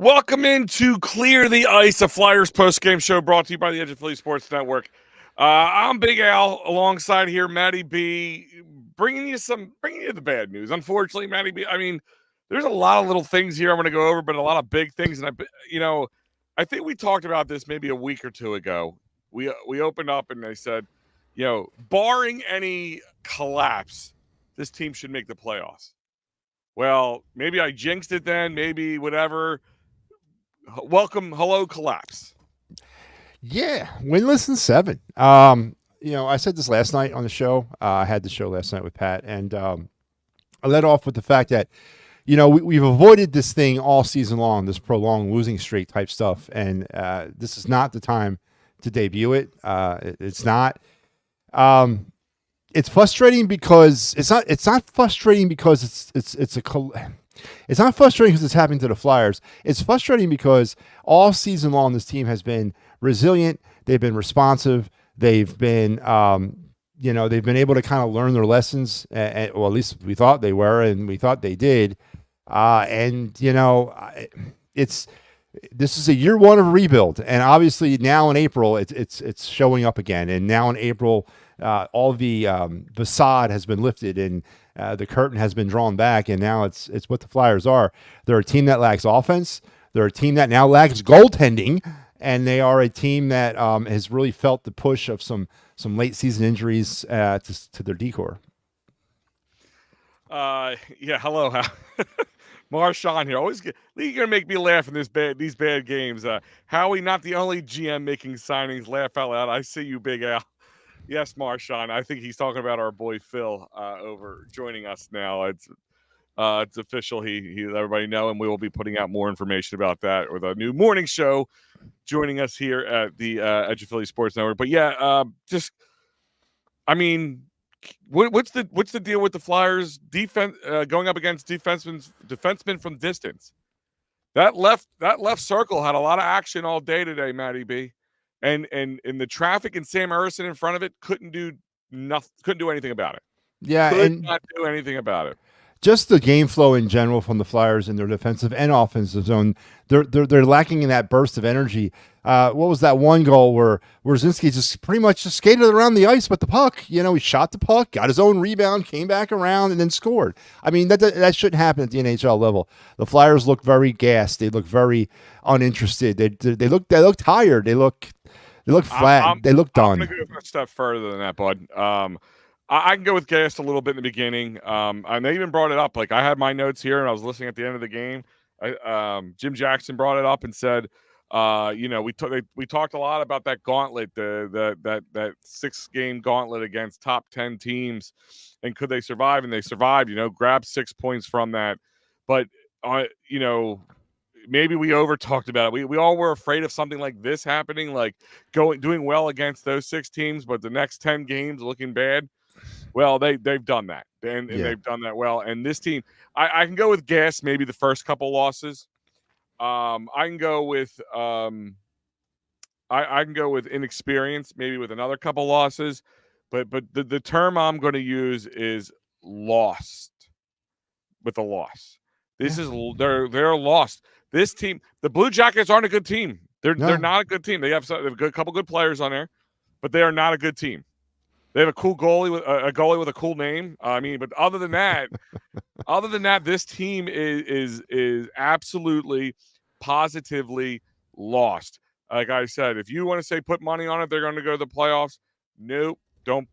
Welcome into Clear the Ice, a Flyers post-game show brought to you by the Edge of Philly Sports Network. I'm Big Al, alongside here, Matty B, bringing you the bad news. Unfortunately, Matty B, I mean, there's a lot of little things here I'm going to go over, but a lot of big things. And I think we talked about this maybe a week or two ago. We opened up and they said, barring any collapse, this team should make the playoffs. Well, maybe I jinxed it then, maybe whatever. Hello, collapse. Yeah, winless in 7. I said this last night on the show. I had the show last night with Pat, and I led off with the fact that, we've avoided this thing all season long, this prolonged losing streak type stuff, and this is not the time to debut it. It's not. It's frustrating because it's not frustrating because it's not frustrating because it's happening to the Flyers. It's frustrating because all season long this team has been resilient. They've been responsive. They've been, they've been able to kind of learn their lessons. Well, at least we thought they were, and we thought they did. This is a year one of rebuild, and obviously now in April it's showing up again. And now in April, all the facade has been lifted and the curtain has been drawn back, and now it's what the Flyers are. They're a team that lacks offense. They're a team that now lacks goaltending, and they are a team that has really felt the push of some late season injuries to their decor. Hello, Marshawn here. You're gonna make me laugh in these bad games. Howie, not the only GM making signings. Laugh out loud. I see you, Big Al. Yes, Marshawn. I think he's talking about our boy Phil over joining us now. It's official. He let everybody know, and we will be putting out more information about that with a new morning show joining us here at the Edge of Philly Sports Network. But what's the deal with the Flyers defense going up against defensemen from distance? That left circle had a lot of action all day today, Matty B. And the traffic and Sam Ersson in front of it couldn't do anything about it. Yeah, could not do anything about it. Just the game flow in general from the Flyers in their defensive and offensive zone, they're lacking in that burst of energy. What was that one goal where Zinski just pretty much just skated around the ice with the puck? He shot the puck, got his own rebound, came back around, and then scored. I mean, that shouldn't happen at the NHL level. The Flyers look very gassed. They look very uninterested. They look tired. They look flat. They look done. I'm going to go a step further than that, bud. I can go with gassed a little bit in the beginning. And they even brought it up. Like, I had my notes here, and I was listening at the end of the game. Jim Jackson brought it up and said, we talked a lot about that gauntlet, that 6-game gauntlet against top 10 teams, and could they survive? And they survived. Grabbed 6 points from that. But maybe we over talked about it. We all were afraid of something like this happening, like doing well against those 6 teams, but the next 10 games looking bad. Well, they've done that, and they've done that well. And this team, I can go with gas, maybe the first couple losses. I can go with I can go with inexperience, maybe with another couple losses. But the term I'm going to use is lost with a loss. This is they're lost. This team, the Blue Jackets aren't a good team. They're not a good team. They have a couple good players on there, but they are not a good team. They have a cool goalie with a cool name. But other than that, this team is absolutely, positively lost. Like I said, if you want to say put money on it, they're going to go to the playoffs. Nope, don't.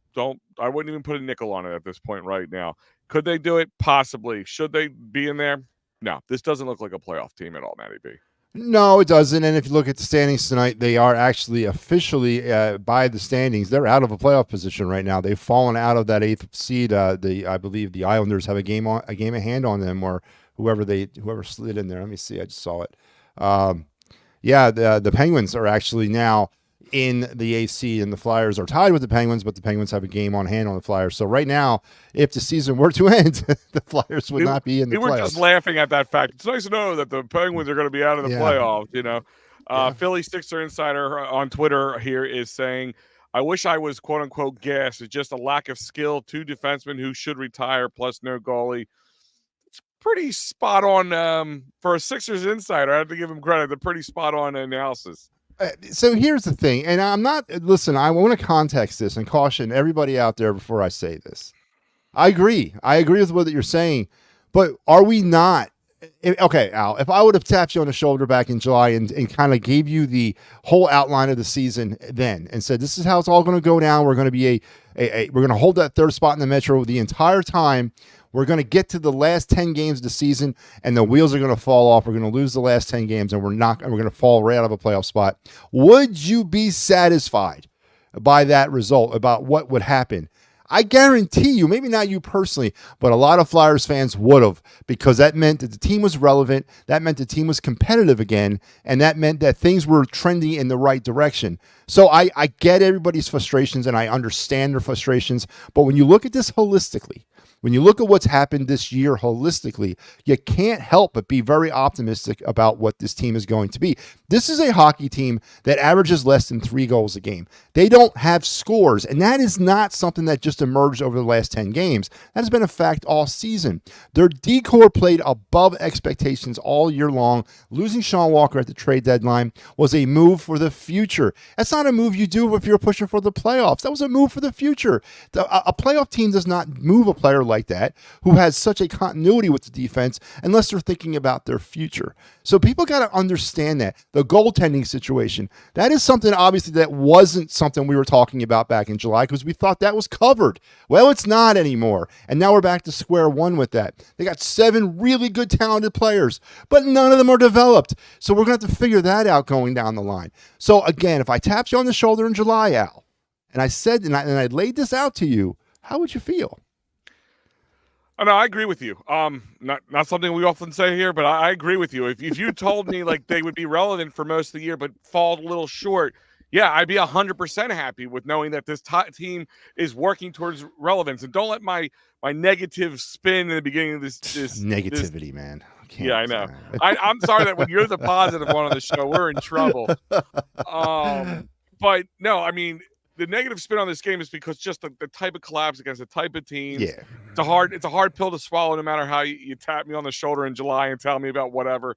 I wouldn't even put a nickel on it at this point right now. Could they do it? Possibly. Should they be in there? No, this doesn't look like a playoff team at all, Matty B. No, it doesn't. And if you look at the standings tonight, they are actually officially by the standings. They're out of a playoff position right now. They've fallen out of that 8th seed. I believe the Islanders have a game of hand on them, or whoever slid in there. Let me see. I just saw it. The Penguins are actually now in the AC, and the Flyers are tied with the Penguins, but the Penguins have a game on hand on the Flyers. So right now, if the season were to end, the Flyers would not be in the playoffs. We were just laughing at that fact. It's nice to know that the Penguins are going to be out of the playoffs, Philly Sixer Insider on Twitter here is saying, I wish I was quote-unquote gassed. It's just a lack of skill, 2 defensemen who should retire, plus no goalie. pretty spot on for a Sixers insider. I have to give him credit. They're pretty spot on analysis. So here's the thing, and I'm not. Listen, I want to context this and caution everybody out there before I say this. I agree. I agree with what you're saying, but are we not? Okay, Al, if I would have tapped you on the shoulder back in July and kind of gave you the whole outline of the season then and said, this is how it's all going to go down. We're going to be we're going to hold that third spot in the Metro the entire time. We're going to get to the last 10 games of the season and the wheels are going to fall off. We're going to lose the last 10 games and we're going to fall right out of a playoff spot. Would you be satisfied by that result, about what would happen? I guarantee you, maybe not you personally, but a lot of Flyers fans would have, because that meant that the team was relevant, that meant the team was competitive again, and that meant that things were trending in the right direction. So I get everybody's frustrations, and I understand their frustrations, but when you look at this holistically, when you look at what's happened this year holistically, you can't help but be very optimistic about what this team is going to be. This is a hockey team that averages less than 3 goals a game. They don't have scores, and that is not something that just emerged over the last 10 games. That has been a fact all season. Their D-core played above expectations all year long. Losing Sean Walker at the trade deadline was a move for the future. That's not a move you do if you're pushing for the playoffs. That was a move for the future. A playoff team does not move a player like that who has such a continuity with the defense unless they're thinking about their future. So people got to understand that. The goaltending situation, that is something obviously that wasn't something we were talking about back in July because we thought that was covered. Well, it's not anymore. And now we're back to square one with that. They got 7 really good, talented players, but none of them are developed. So we're going to have to figure that out going down the line. So again, if I tapped you on the shoulder in July, Al, and I said, and I laid this out to you, how would you feel? Oh, no, I agree with you. Not something we often say here, but I agree with you. If you told me like they would be relevant for most of the year, but fall a little short, yeah, I'd be 100% happy with knowing that this team is working towards relevance. And don't let my negative spin in the beginning of this negativity, man. Yeah, I know. I'm sorry that when you're the positive one on the show, we're in trouble. But no, I mean, the negative spin on this game is because just the type of collapse against the type of teams. Yeah. It's a hard pill to swallow no matter how you tap me on the shoulder in July and tell me about whatever.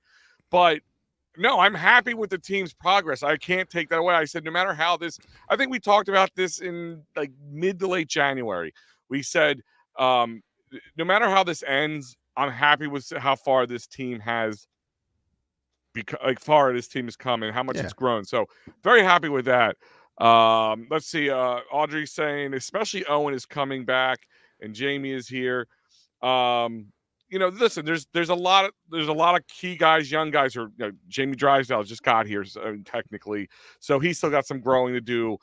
But no, I'm happy with the team's progress. I can't take that away. I said, no matter how this, I think we talked about this in like mid to late January. We said, no matter how this ends, I'm happy with how far this team has far this team has come and how much it's grown. So very happy with that. Let's see. Audrey's saying, especially Owen is coming back and Jamie is here. Listen, there's a lot of key guys, young guys who are, Jamie Drysdale just got here technically, so he's still got some growing to do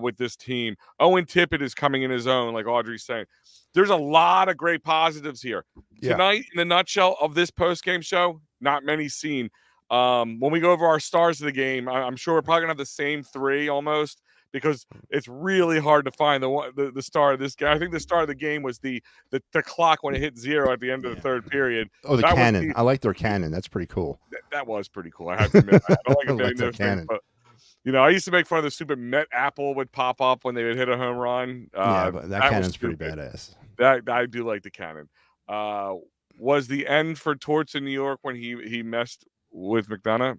with this team. Owen Tippett is coming in his own, like Audrey's saying. There's a lot of great positives here. Tonight, in the nutshell of this post-game show, not many seen. When we go over our stars of the game, I'm sure we're probably gonna have the same 3 almost, because it's really hard to find the star of this game. I think the star of the game was the clock when it hit 0 at the end of the third period. Oh, the cannon! I like their cannon. That's pretty cool. That was pretty cool. I have to admit, I don't like those things, but I used to make fun of the stupid Met apple would pop up when they would hit a home run. But that cannon's pretty badass. That I do like the cannon. Was the end for Torts in New York when he messed with McDonough?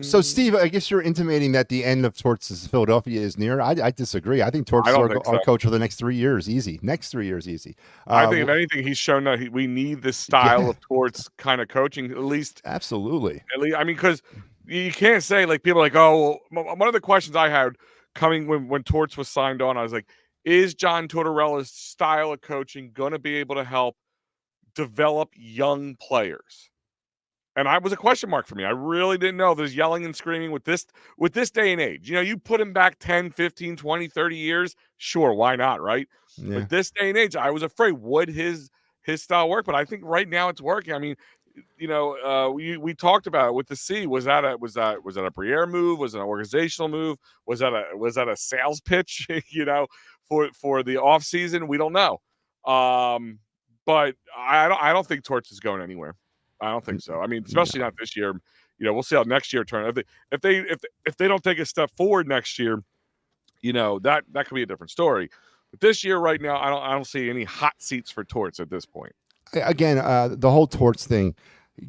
So, Steve, I guess you're intimating that the end of Torts' Philadelphia is near. I disagree. I think Torts is our coach for the next 3 years, easy. Next 3 years, easy. I think if anything, he's shown that we need this style of Torts kind of coaching, at least. Absolutely. At least, I mean, because you can't say, like, people are like, oh, well, one of the questions I had coming when Torts was signed on, I was like, is John Tortorella's style of coaching going to be able to help develop young players? And I was a question mark for me. I really didn't know. There's yelling and screaming with this day and age. You put him back 10, 15, 20, 30 years. Sure, why not, right? Yeah. But this day and age, I was afraid, would his style work? But I think right now it's working. I mean, we talked about it with the C. Was that a Briere move? Was it an organizational move? Was that a sales pitch, for the off season? We don't know. But I don't think Torts is going anywhere. I don't think so. I mean, especially not this year. We'll see how next year turns. If they don't take a step forward next year, that could be a different story. But this year, right now, I don't see any hot seats for Torts at this point. Again, the whole Torts thing.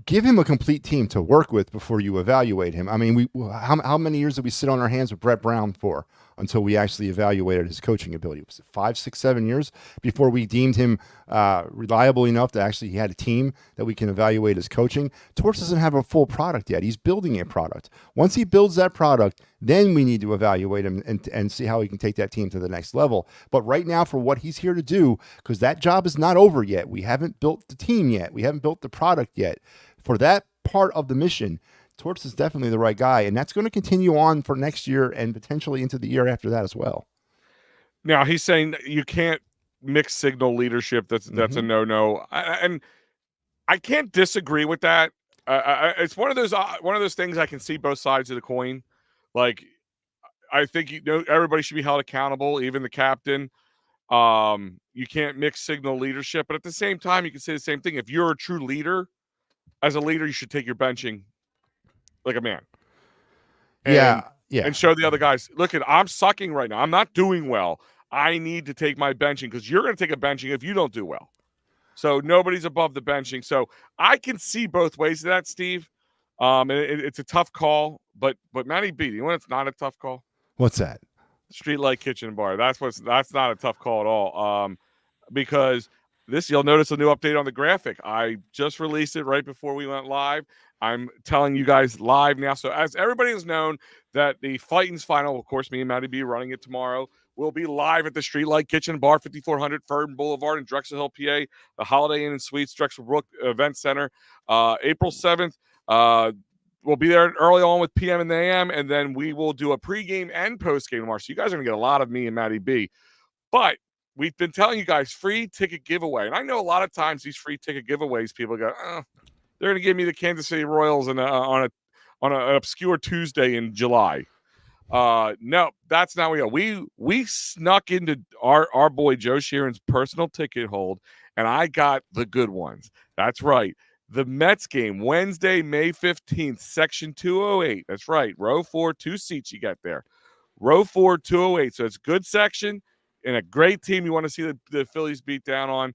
Give him a complete team to work with before you evaluate him. I mean, how many years did we sit on our hands with Brett Brown for until we actually evaluated his coaching ability? Was it 5, 6, 7 years before we deemed him reliable enough that actually he had a team that we can evaluate his coaching? Torts doesn't have a full product yet. He's building a product. Once he builds that product, then we need to evaluate him and see how he can take that team to the next level. But right now, for what he's here to do, because that job is not over yet. We haven't built the team yet. We haven't built the product yet. For that part of the mission, Torts is definitely the right guy, and that's going to continue on for next year and potentially into the year after that as well. Now, he's saying you can't mix signal leadership. That's a no-no, and I can't disagree with that. It's one of those things I can see both sides of the coin. Like, I think everybody should be held accountable, even the captain. You can't mix signal leadership, but at the same time, you can say the same thing. If you're a true leader, as a leader, you should take your benching like a man. Yeah. And show the other guys, look, I'm sucking right now. I'm not doing well. I need to take my benching because you're going to take a benching if you don't do well. So nobody's above the benching. So I can see both ways of that, Steve. And it's a tough call, but Matty B, you know it's not a tough call? What's that? Streetlight Kitchen and Bar. That's not a tough call at all. Because you'll notice a new update on the graphic. I just released it right before we went live. I'm telling you guys live now. So as everybody has known that the Fightins final, of course, me and Matty B running it tomorrow, will be live at the Streetlight Kitchen Bar, 5400 Ferdinand Boulevard in Drexel Hill, PA, the Holiday Inn and Suites, Drexel Brook Event Center, April 7th. We'll be there early on with PM and the AM, and then we will do a pregame and postgame tomorrow. So you guys are going to get a lot of me and Matty B. But we've been telling you guys free ticket giveaway. And I know a lot of times these free ticket giveaways, people go, they're going to give me the Kansas City Royals on an obscure Tuesday in July. No, that's not what we go. We snuck into our boy Joe Sheeran's personal ticket hold, and I got the good ones. That's right. The Mets game, Wednesday, May 15th, section 208. That's right. Row 4, 2 seats you get there. Row 4, 208. So it's good section and a great team you want to see the Phillies beat down on.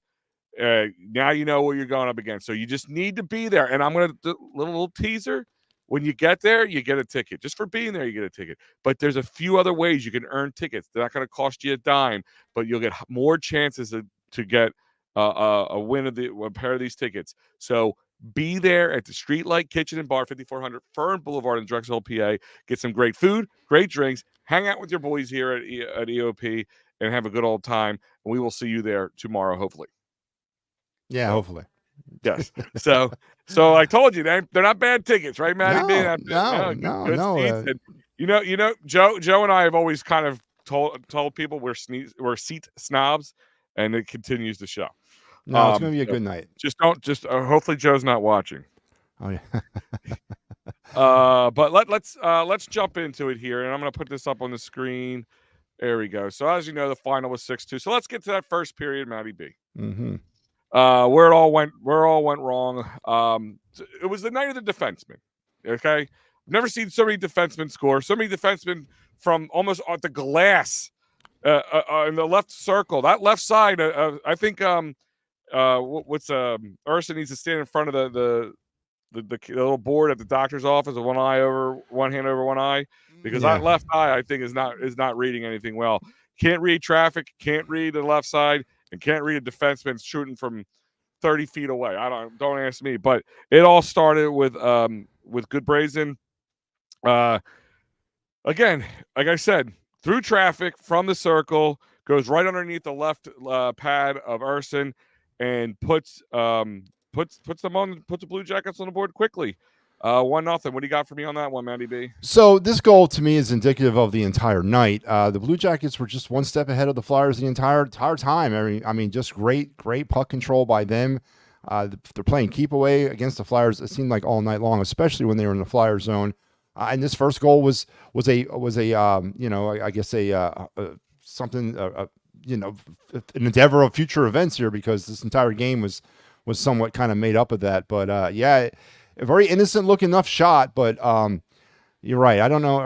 Now you know what you're going up against. So you just need to be there. And I'm going to do a little teaser. When you get there, you get a ticket. Just for being there, you get a ticket. But there's a few other ways you can earn tickets. They're not going to cost you a dime, but you'll get more chances to get a win of a pair of these tickets. So be there at the Streetlight Kitchen and Bar, 5400 Fern Boulevard in Drexel, PA. Get some great food, great drinks. Hang out with your boys here at EOP and have a good old time. And we will see you there tomorrow, hopefully. Yeah, hopefully. Yes. So I told you they're not bad tickets, right, Matty? No. You know, Joe and I have always kind of told people we're seat snobs, and it continues to show. No, it's going to be a good night. Hopefully Joe's not watching. Oh yeah. But let's jump into it here, and I'm going to put this up on the screen. There we go. So as you know, the final was 6-2. So let's get to that first period, Matty B. Mm-hmm. Where it all went wrong. It was the night of the defenseman. Okay, I've never seen so many defensemen score. So many defensemen from almost at the glass in the left circle. That left side. I think Urson needs to stand in front of the little board at the doctor's office with one hand over one eye, because that left eye, I think, is not reading anything well. Can't read traffic. Can't read the left side. And can't read a defenseman shooting from 30 feet away. Don't ask me. But it all started with Goodbrazen. Again, like I said, through traffic from the circle, goes right underneath the left pad of Urson, and puts the Blue Jackets on the board quickly. 1-0. What do you got for me on that one, Matty B? So this goal to me is indicative of the entire night. The Blue Jackets were just one step ahead of the Flyers the entire time. I mean, just great puck control by them. They're playing keep away against the Flyers. It seemed like all night long, especially when they were in the Flyer zone. And this first goal was a an endeavor of future events here, because this entire game was somewhat kind of made up of that. But very innocent look enough shot, but You're right. I don't know.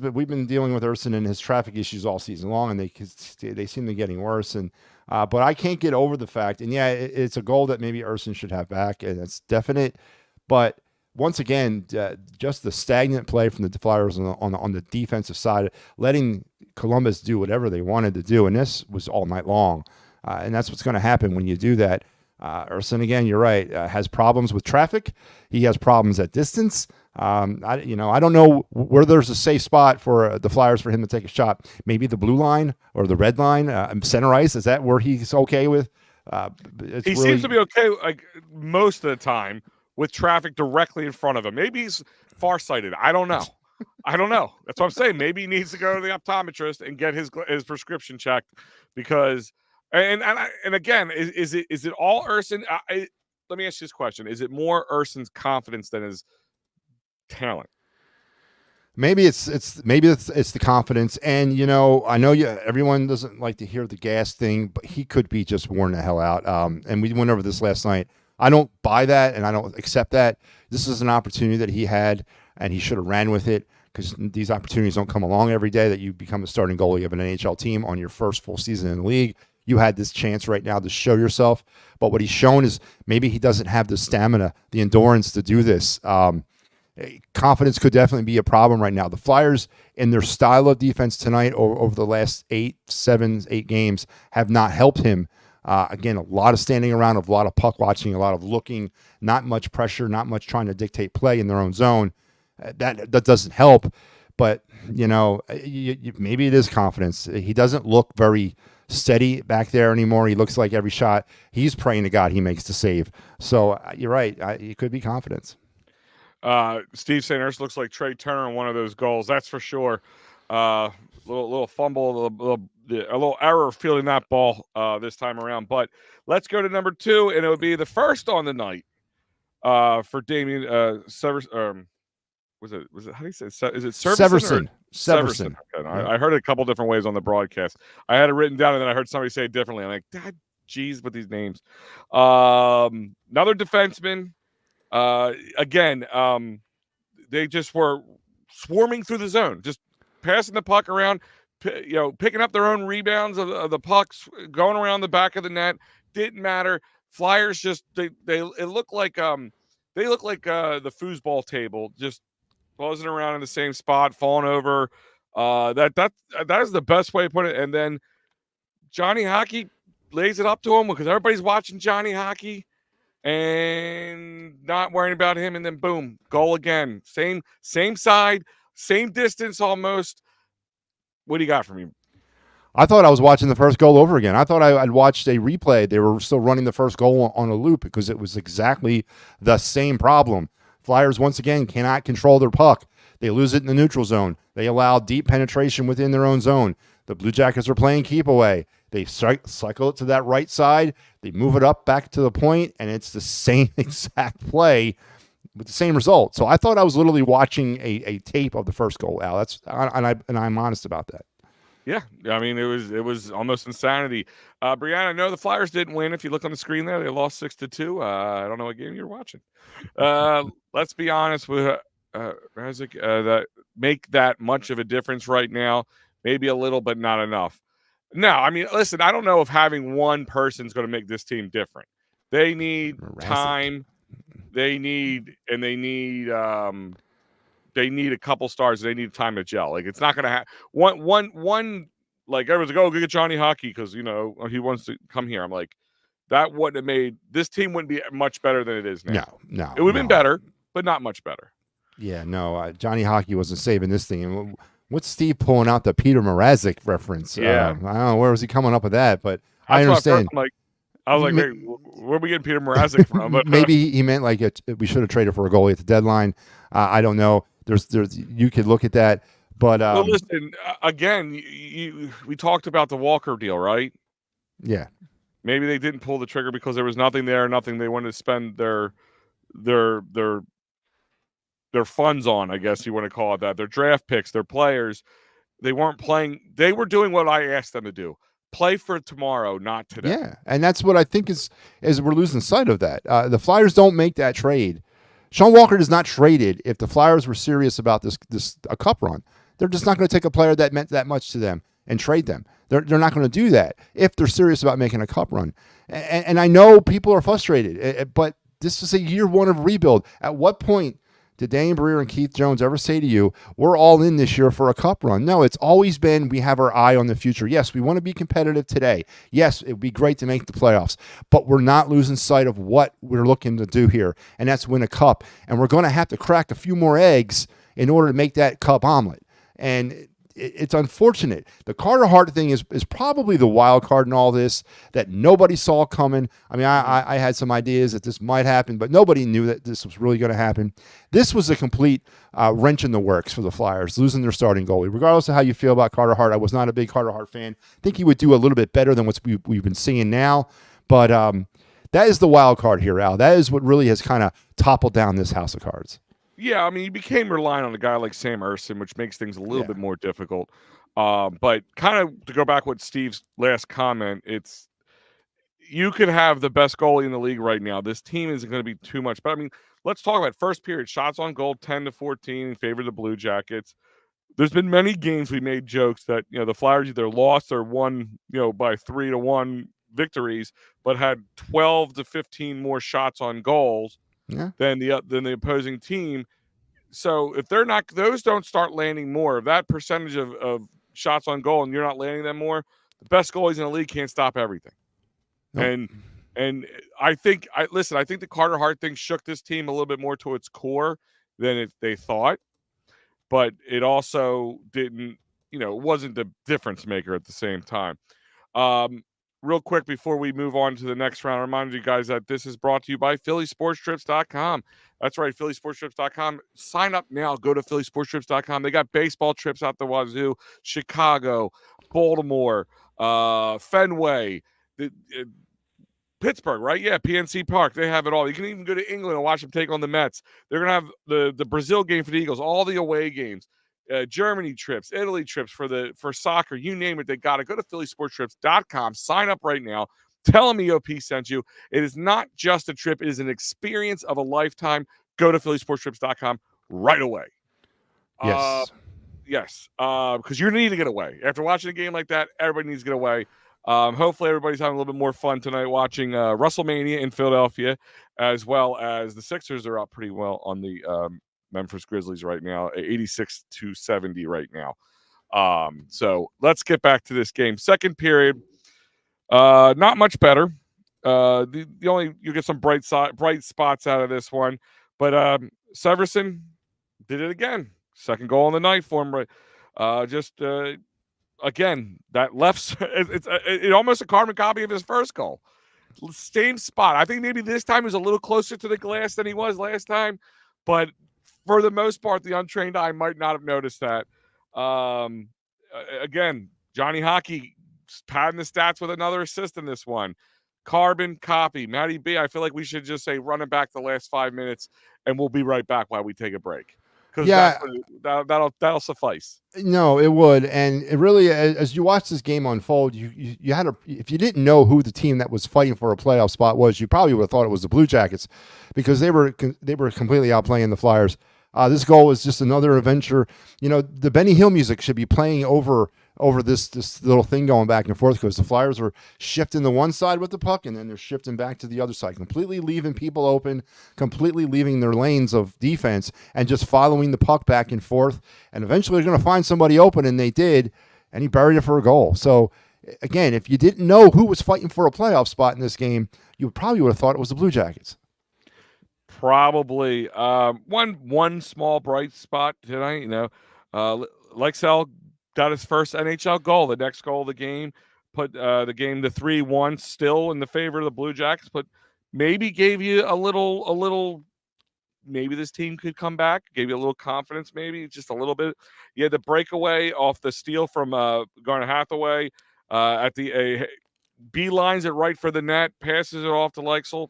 But we've been dealing with Urson and his traffic issues all season long, and they seem to be getting worse. And but I can't get over the fact, and yeah, it's a goal that maybe Urson should have back, and it's definite. But once again, just the stagnant play from the Flyers on the defensive side, letting Columbus do whatever they wanted to do, and this was all night long, and that's what's going to happen when you do that. Urson, again, you're right, has problems with traffic. He has problems at distance. I don't know where there's a safe spot for the Flyers for him to take a shot. Maybe the blue line or the red line, center ice. Is that where he's okay with? He seems to be okay like most of the time with traffic directly in front of him. Maybe he's farsighted. I don't know. That's what I'm saying. Maybe he needs to go to the optometrist and get his prescription checked because. And again, is it all Urson? Let me ask you this question: is it more Urson's confidence than his talent? Maybe it's the confidence, and I know everyone doesn't like to hear the gas thing, but he could be just worn the hell out. And we went over this last night. I don't buy that, and I don't accept that. This is an opportunity that he had, and he should have ran with it because these opportunities don't come along every day that you become the starting goalie of an NHL team on your first full season in the league. You had this chance right now to show yourself, but what he's shown is maybe he doesn't have the stamina, the endurance to do this. Confidence could definitely be a problem right now. The Flyers, in their style of defense tonight over the last 8 games, have not helped him. Again, a lot of standing around, a lot of puck watching, a lot of looking, not much pressure, not much trying to dictate play in their own zone. That doesn't help. But, maybe it is confidence. He doesn't look very steady back there anymore. He looks like every shot he's praying to God he makes the save. So you're right. It could be confidence. Steve St. Ernst looks like Trey Turner in one of those goals. That's for sure. Little fumble, a little error fielding that ball this time around. But let's go to number 2, and it would be the first on the night for Damien Severs. Was it? How do you say? Is it Severson? Severson. Okay, I heard it a couple different ways on the broadcast. I had it written down, and then I heard somebody say it differently. I'm like, God, geez, with these names. Another defenseman. Again, they just were swarming through the zone, just passing the puck around, picking up their own rebounds of the pucks, going around the back of the net. Didn't matter. Flyers just they look like the foosball table, just buzzing around in the same spot, falling over. That is the best way to put it. And then Johnny Hockey lays it up to him because everybody's watching Johnny Hockey and not worrying about him, and then boom, goal again. Same side, same distance almost. What do you got for me? I thought I was watching the first goal over again. I thought I'd watched a replay. They were still running the first goal on a loop because it was exactly the same problem. Flyers, once again, cannot control their puck. They lose it in the neutral zone. They allow deep penetration within their own zone. The Blue Jackets are playing keep away. They cycle it to that right side. They move it up back to the point, and it's the same exact play with the same result. So I thought I was literally watching a tape of the first goal, Al. And I'm honest about that. Yeah, I mean it was almost insanity. Brianna, I know the Flyers didn't win. If you look on the screen there, they lost 6-2. I don't know what game you're watching. Let's be honest with Razik, that make that much of a difference right now. Maybe a little, but not enough. No, I mean, listen, I don't know if having one person is going to make this team different. They need time. They need a couple stars. They need time to gel. Like, it's not going to have one. Like, everyone's like, oh, go get Johnny Hockey because he wants to come here. I'm like, that wouldn't have made this team wouldn't be much better than it is now. No, it would have been better, but not much better. Yeah, no, Johnny Hockey wasn't saving this thing. And what's Steve pulling out the Peter Mrazek reference? Yeah, I don't know where was he coming up with that, but I understand. I was like, wait, where are we getting Peter Mrazek from? But maybe he meant like we should have traded for a goalie at the deadline. I don't know. There's you could look at that, but well, listen, again, we talked about the Walker deal, right? Yeah. Maybe they didn't pull the trigger because there was nothing there, nothing they wanted to spend their funds on, I guess you want to call it that. Their draft picks, their players, they weren't playing. They were doing what I asked them to do. Play for tomorrow, not today. Yeah, and that's what I think is we're losing sight of that. The Flyers don't make that trade Sean Walker is not traded if the Flyers were serious about this a cup run. They're just not going to take a player that meant that much to them and trade them. They're not going to do that if they're serious about making a cup run. And I know people are frustrated, but this is a year one of rebuild. At what point did Daniel Breer and Keith Jones ever say to you, we're all in this year for a cup run? No, it's always been we have our eye on the future. Yes, we want to be competitive today. Yes, it would be great to make the playoffs, but we're not losing sight of what we're looking to do here, and that's win a cup. And we're going to have to crack a few more eggs in order to make that cup omelet. And it's unfortunate. The Carter Hart thing is probably the wild card in all this that nobody saw coming. I mean, I had some ideas that this might happen, but nobody knew that this was really going to happen. This was a complete wrench in the works for the Flyers, losing their starting goalie. Regardless of how you feel about Carter Hart, I was not a big Carter Hart fan. I think he would do a little bit better than what we've been seeing now. But that is the wild card here, Al. That is what really has kind of toppled down this house of cards. Yeah, I mean, you became reliant on a guy like Sam Ersson, which makes things a little bit more difficult. But kind of to go back with Steve's last comment, it's you could have the best goalie in the league right now. This team isn't going to be too much. But I mean, let's talk about first period shots on goal, 10-14 in favor of the Blue Jackets. There's been many games we made jokes that the Flyers either lost or won by 3-1 victories, but had 12 to 15 more shots on goals. Than the opposing team. So if those don't start landing more, if that percentage of shots on goal and you're not landing them more, the best goalies in the league can't stop everything. Nope. And I think the Carter Hart thing shook this team a little bit more to its core than they thought, but it also didn't, it wasn't the difference maker at the same time. Real quick before we move on to the next round, I remind you guys that this is brought to you by PhillySportsTrips.com. That's right, PhillySportsTrips.com. Sign up now. Go to PhillySportsTrips.com. They got baseball trips out the wazoo, Chicago, Baltimore, Fenway, Pittsburgh, right? Yeah, PNC Park. They have it all. You can even go to England and watch them take on the Mets. They're going to have the Brazil game for the Eagles, all the away games. Germany trips, Italy trips for soccer, you name it, they got to go to PhillySportsTrips.com. Sign up right now. Tell them EOP sent you. It is not just a trip; it is an experience of a lifetime. Go to PhillySportsTrips.com right away. Yes, because you need to get away after watching a game like that. Everybody needs to get away. Hopefully, everybody's having a little bit more fun tonight watching WrestleMania in Philadelphia, as well as the Sixers are up pretty well on the Memphis Grizzlies right now, 86-70 right now. So let's get back to this game. Second period, not much better. The only you get some bright spots out of this one, but Severson did it again. Second goal on the night for him. Again, that left it's almost a carbon copy of his first goal. Same spot. I think maybe this time he was a little closer to the glass than he was last time, but for the most part, the untrained eye might not have noticed that. Again, Johnny Hockey padding the stats with another assist in this one. Carbon copy. Matty B, I feel like we should just say run it back the last 5 minutes, and we'll be right back while we take a break. Because that'll suffice. No, it would, and it really, as you watch this game unfold, you had if you didn't know who the team that was fighting for a playoff spot was, you probably would have thought it was the Blue Jackets, because they were completely outplaying the Flyers. This goal was just another adventure. The Benny Hill music should be playing over this little thing going back and forth, because the Flyers are shifting to one side with the puck, and then they're shifting back to the other side, completely leaving people open, completely leaving their lanes of defense, and just following the puck back and forth. And eventually they're going to find somebody open, and they did, and he buried it for a goal. So again, if you didn't know who was fighting for a playoff spot in this game, you probably would have thought it was the Blue Jackets. Probably. One small bright spot tonight, Lexell got his first NHL goal, the next goal of the game, put the game to 3-1, still in the favor of the Blue Jackets, but maybe gave you a little, maybe this team could come back, gave you a little confidence, maybe just a little bit. You had the breakaway off the steal from Garner Hathaway at the beelines it right for the net, passes it off to Lexell.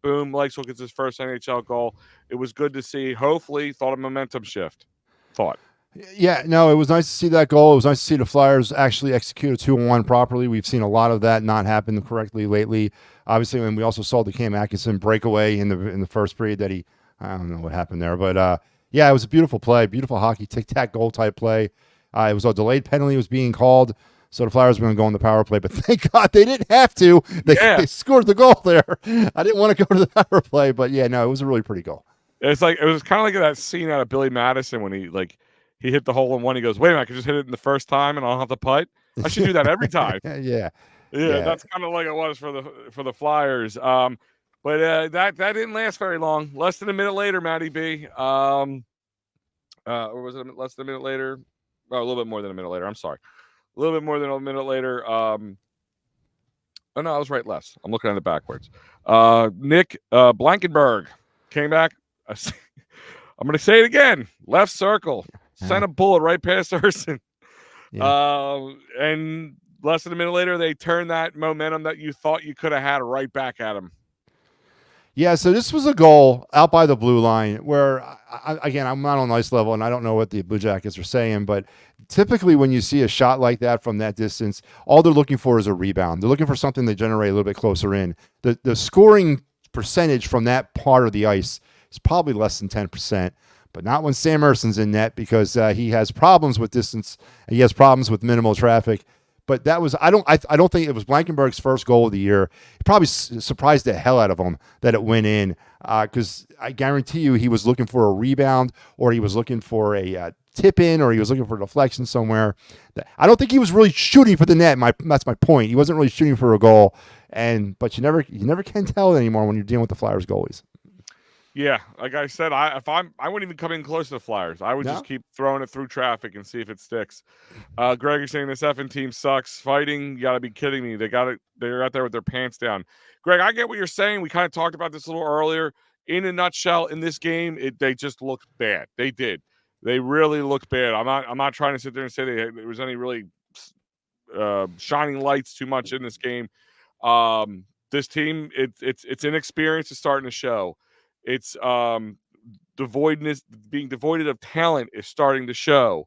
Boom, Lexell gets his first NHL goal. It was good to see. Hopefully, thought a momentum shift. Yeah, no, it was nice to see that goal. It was nice to see the Flyers actually execute a 2-on-1 properly. We've seen a lot of that not happen correctly lately. Obviously, and we also saw the Cam Atkinson breakaway in the first period that he I don't know what happened there, but yeah, it was a beautiful play, beautiful hockey, tic-tac goal type play. It was a delayed penalty was being called, so the Flyers were going to go on the power play, but thank God they didn't have to. Yeah. They scored the goal there. I didn't want to go to the power play, but yeah, no, it was a really pretty goal. It's like, it was kind of like that scene out of Billy Madison when he hit the hole in one. He goes, "Wait a minute, I could just hit it in the first time and I don't have to putt. I should do that every time." Yeah. Yeah, that's kind of like it was for the Flyers. But that didn't last very long. Less than a minute later, Matty B. Or was it less than a minute later? Oh, a little bit more than a minute later. I'm sorry, a little bit more than a minute later. Oh no, I was right. Less. I'm looking at it backwards. Nick Blankenberg came back. I'm going to say it again. Left circle. Sent a bullet right past Urson. Yeah. And less than a minute later, they turned that momentum that you thought you could have had right back at him. Yeah, so this was a goal out by the blue line where, again, I'm not on ice level, and I don't know what the Blue Jackets are saying, but typically when you see a shot like that from that distance, all they're looking for is a rebound. They're looking for something to generate a little bit closer in. The scoring percentage from that part of the ice is probably less than 10%, but not when Sam Erson's in net because he has problems with distance and he has problems with minimal traffic. But that was I don't think it was Blankenberg's first goal of the year. It probably surprised the hell out of him that it went in because I guarantee you he was looking for a rebound or he was looking for a tip in or he was looking for a deflection somewhere. I don't think he was really shooting for the net. That's my point. He wasn't really shooting for a goal. But you never can tell anymore when you're dealing with the Flyers goalies. Yeah, like I said, I wouldn't even come in close to the Flyers. I would just keep throwing it through traffic and see if it sticks. Greg is saying this effing team sucks. Fighting, you got to be kidding me. They're out there with their pants down. Greg, I get what you're saying. We kind of talked about this a little earlier. In a nutshell, in this game, they just looked bad. They did. They really looked bad. I'm not trying to sit there and say there was any really shining lights too much in this game. This team, it's inexperience is starting to show. It's being devoid of talent is starting to show.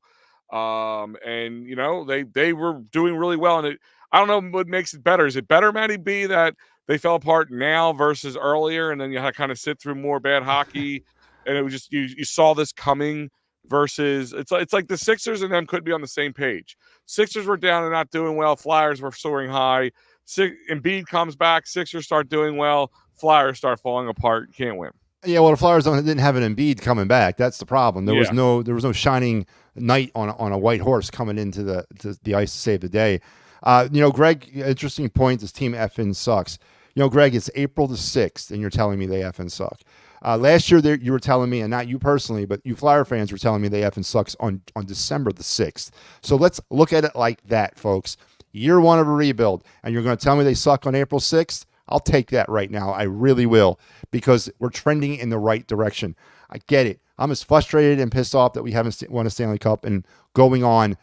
And you know, they were doing really well. And I don't know what makes it better. Is it better, Matty B, that they fell apart now versus earlier, and then you had to kind of sit through more bad hockey, and it was just you saw this coming versus it's like the Sixers and them couldn't be on the same page. Sixers were down and not doing well. Flyers were soaring high. Embiid comes back. Sixers start doing well. Flyers start falling apart. Can't win. Yeah, well, the Flyers didn't have an Embiid coming back. That's the problem. There was no shining knight on a white horse coming into the ice to save the day. Greg, interesting point. This team effing sucks. Greg, it's April the 6th, and you're telling me they effing suck. Last year, you were telling me, and not you personally, but you Flyer fans were telling me they effing sucks on December the 6th. So let's look at it like that, folks. Year one of a rebuild, and you're going to tell me they suck on April 6th? I'll take that right now. I really will, because we're trending in the right direction. I get it. I'm as frustrated and pissed off that we haven't won a Stanley Cup and going on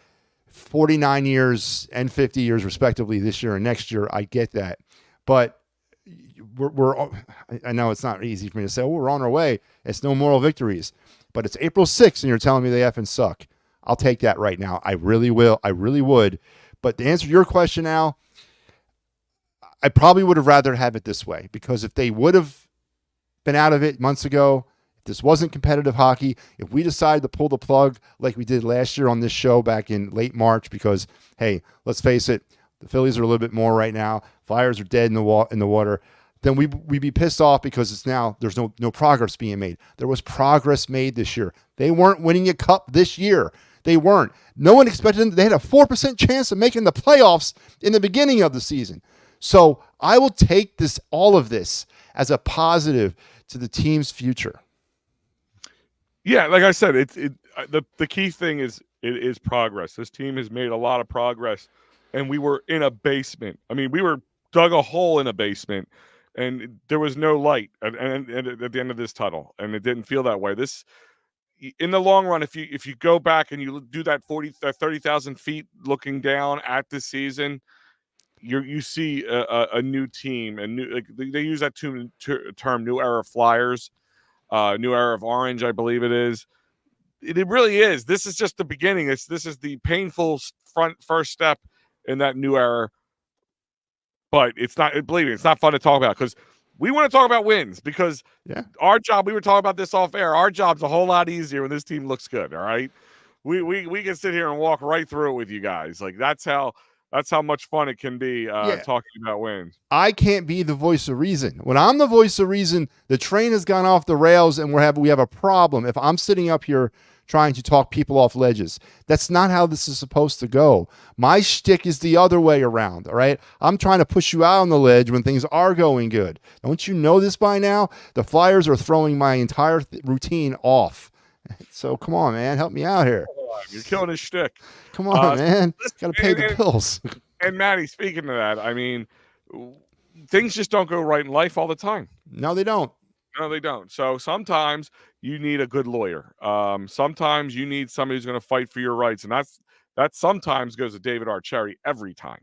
49 years and 50 years respectively this year and next year. I get that. But I know it's not easy for me to say, we're on our way. It's no moral victories. But it's April 6th and you're telling me they effing suck. I'll take that right now. I really will. I really would. But to answer your question now, I probably would have rather have it this way, because if they would have been out of it months ago, if this wasn't competitive hockey, if we decided to pull the plug like we did last year on this show back in late March, because, hey, let's face it, the Phillies are a little bit more right now. Flyers are dead in the water. Then we'd be pissed off because there's no progress being made. There was progress made this year. They weren't winning a cup this year. They weren't. No one expected them. They had a 4% chance of making the playoffs in the beginning of the season. So I will take all of this as a positive to the team's future. Yeah, like I said, the key thing is it is progress. This team has made a lot of progress, and we were in a basement. I mean, we were dug a hole in a basement, and there was no light at the end of this tunnel, and it didn't feel that way. In the long run, if you go back and you do that 30,000 feet looking down at the season, you see a new team, and they use that term "new era Flyers," new era of orange, I believe it is. It really is. This is just the beginning. This is the painful first step in that new era. But it's not. Believe me, it's not fun to talk about, because we want to talk about wins because our job, we were talking about this off air. Our job's a whole lot easier when this team looks good. All right. We can sit here and walk right through it with you guys. Like that's how much fun it can be talking about wins. I can't be the voice of reason. When I'm the voice of reason, the train has gone off the rails and we have a problem. If I'm sitting up here trying to talk people off ledges, that's not how this is supposed to go. My shtick is the other way around, all right? I'm trying to push you out on the ledge when things are going good. Don't you know this by now? The Flyers are throwing my entire routine off. So come on, man, help me out here. You're killing his shtick. Come on, man. Got to pay the bills. And Maddie, speaking of that, I mean, things just don't go right in life all the time. No, they don't. No, they don't. So sometimes you need a good lawyer. Sometimes you need somebody who's going to fight for your rights, and that sometimes goes to David Archeri every time.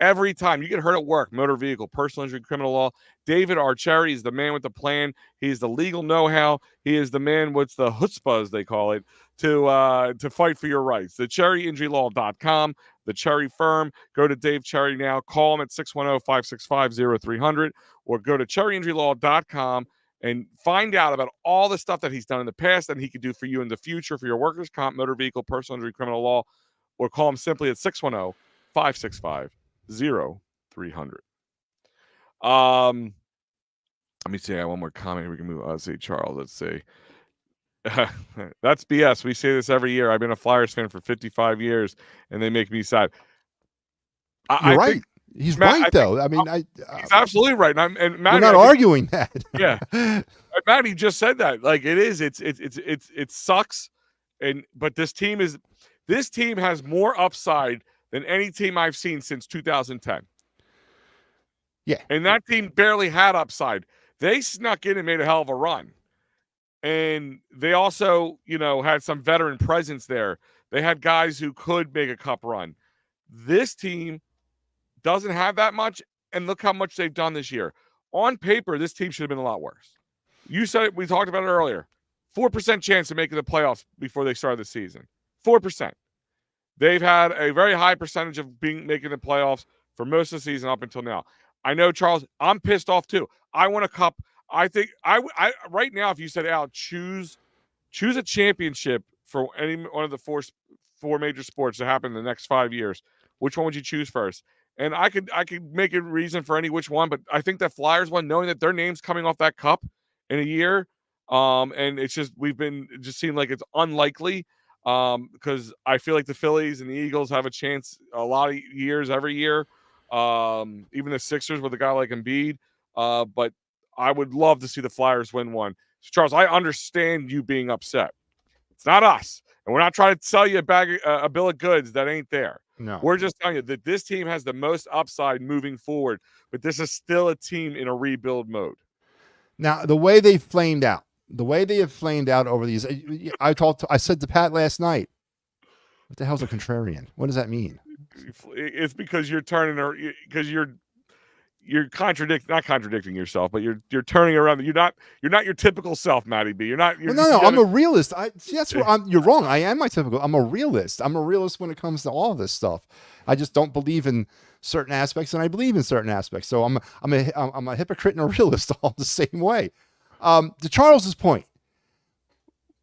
Every time you get hurt at work, motor vehicle, personal injury, criminal law, David Archeri is the man with the plan. He's the legal know-how. He is the man with the chutzpah, as they call it, to fight for your rights. The CheriInjuryLaw.com, the Cherry Firm. Go to Dave Cherry now. Call him at 610-565-0300 or go to CheriInjuryLaw.com and find out about all the stuff that he's done in the past and he could do for you in the future for your workers' comp, motor vehicle, personal injury, criminal law, or call him simply at 610-565-0300. Let me see. I have one more comment. We can move. Let's see, Charles. Let's see. That's BS. We say this every year. I've been a Flyers fan for 55 years, and they make me sad. You're right. He's right, though. I mean, he's absolutely right. And Matt, you're not arguing that. Yeah, Matt, he just said that. Like it is. It sucks. But this team has more upside than any team I've seen since 2010. Yeah, and that team barely had upside. They snuck in and made a hell of a run. And they also, had some veteran presence there. They had guys who could make a cup run. This team doesn't have that much, and look how much they've done this year. On paper, this team should have been a lot worse. You said it. We talked about it earlier. 4% chance of making the playoffs before they started the season. 4%. They've had a very high percentage of making the playoffs for most of the season up until now. I know, Charles, I'm pissed off too. I want a cup. I think I right now, if you said, Al, choose a championship for any one of the four major sports to happen in the next 5 years, which one would you choose first? And I could make a reason for any which one, but I think that Flyers one, knowing that their name's coming off that cup in a year, and it's just it just seemed like it's unlikely, because I feel like the Phillies and the Eagles have a chance a lot of years every year, even the Sixers with a guy like Embiid, but I would love to see the Flyers win one. So Charles, I understand you being upset. It's not us, and we're not trying to sell you a bill of goods that ain't there. No, we're just telling you that this team has the most upside moving forward, but this is still a team in a rebuild mode. Now, the way they have flamed out over these, I said to Pat last night, what the hell's a contrarian? What does that mean? It's because you're not contradicting yourself, but you're turning around. You're not your typical self, Matty B. You're not. No. I'm a realist. That's where you're wrong. I am my typical. I'm a realist. I'm a realist when it comes to all of this stuff. I just don't believe in certain aspects, and I believe in certain aspects. So I'm a hypocrite and a realist all the same way. To Charles's point,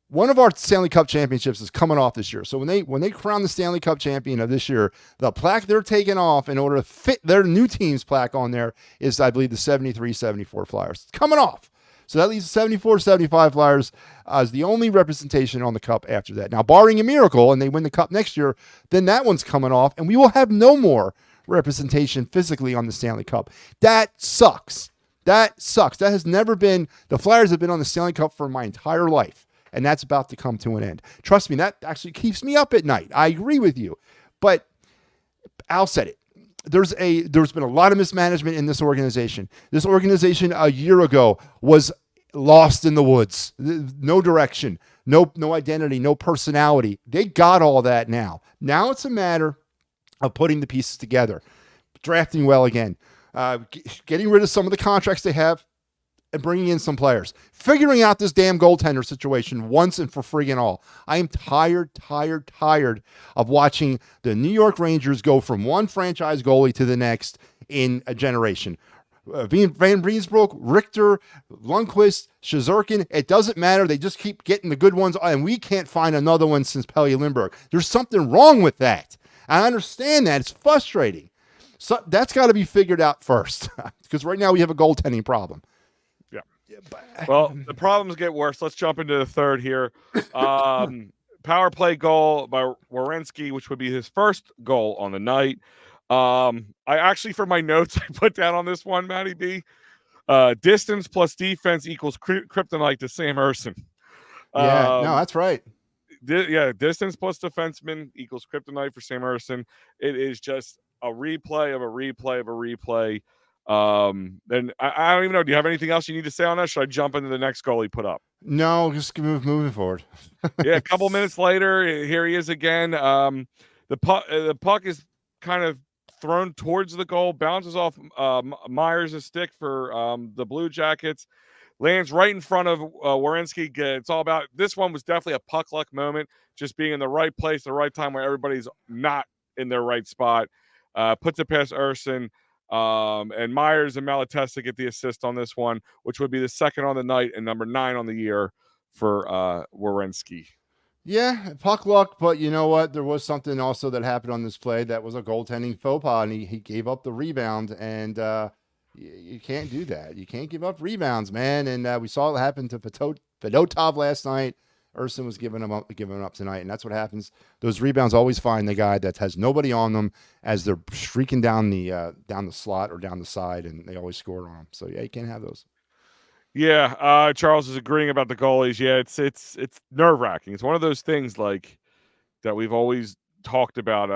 one of our Stanley Cup championships is coming off this year. So when they crown the Stanley Cup champion of this year, the plaque they're taking off in order to fit their new team's plaque on there is, I believe, the 73-74 Flyers. It's coming off. So that leaves the 74-75 Flyers as the only representation on the Cup after that. Now, barring a miracle and they win the Cup next year, then that one's coming off, and we will have no more representation physically on the Stanley Cup. That sucks. That has never been – the Flyers have been on the Stanley Cup for my entire life. And that's about to come to an end. Trust me, that actually keeps me up at night. I agree with you. But Al said it. There's been a lot of mismanagement in this organization. This organization a year ago was lost in the woods. No direction, no identity, no personality. They got all that now. Now it's a matter of putting the pieces together, drafting well again, getting rid of some of the contracts they have, and bringing in some players, figuring out this damn goaltender situation once and for friggin' all. I am tired of watching the New York Rangers go from one franchise goalie to the next in a generation. Van Briensbroek, Richter, Lundqvist, Shazurkin. It doesn't matter. They just keep getting the good ones, and we can't find another one since Pelle Lindbergh. There's something wrong with that. I understand that. It's frustrating. So that's got to be figured out first, because right now we have a goaltending problem. Yeah. Well, the problems get worse. Let's jump into the third here. Power play goal by Werenski, which would be his first goal on the night. I actually, for my notes, I put down on this one, Matty B, distance plus defense equals kryptonite to Sam Ersson. Yeah, no, that's right. Distance plus defenseman equals kryptonite for Sam Ersson. It is just a replay of a replay of a replay. Then I don't even know. Do you have anything else you need to say on that? Should I jump into the next goal he put up? No, just moving forward. Yeah, a couple minutes later, here he is again. The puck is kind of thrown towards the goal, bounces off Myers' stick for the Blue Jackets, lands right in front of Werenski. It's all about, this one was definitely a puck luck moment, just being in the right place, the right time where everybody's not in their right spot. Puts it past Ersson. And Myers and Malatesta get the assist on this one, which would be the second on the night and number 9 on the year for Werenski. Yeah, puck luck, but you know what? There was something also that happened on this play that was a goaltending faux pas, and he gave up the rebound, and you can't do that. You can't give up rebounds, man. And we saw it happen to Fedotov last night. Ersson was giving up tonight, and that's what happens. Those rebounds always find the guy that has nobody on them as they're streaking down the slot or down the side, and they always score on them. So yeah, you can't have those. Yeah, Charles is agreeing about the goalies. Yeah, it's nerve-wracking. It's one of those things like that we've always talked about.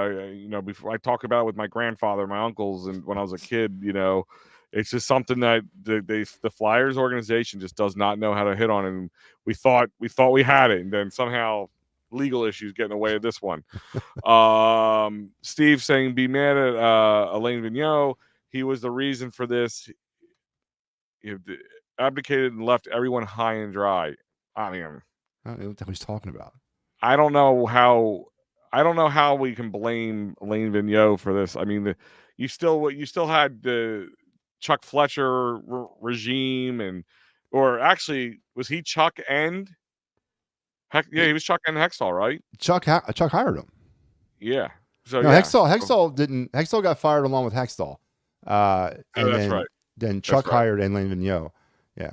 Before I talk about it with my grandfather, my uncles, and when I was a kid, it's just something that the Flyers organization just does not know how to hit on. And we thought we had it, and then somehow legal issues get in the way of this one. Steve saying, be mad at Alain Vigneault. He was the reason for this. Abdicated and left everyone high and dry. I mean, I don't know what he's talking about. I don't know how we can blame Alain Vigneault for this. I mean, you still had the Chuck Fletcher regime, or actually, was he Chuck and he was Chuck and Hextall, right? Chuck hired him. Yeah. So no, yeah. Hextall got fired along with Hextall. That's right. Then Chuck hired Alain Vigneault. Yeah.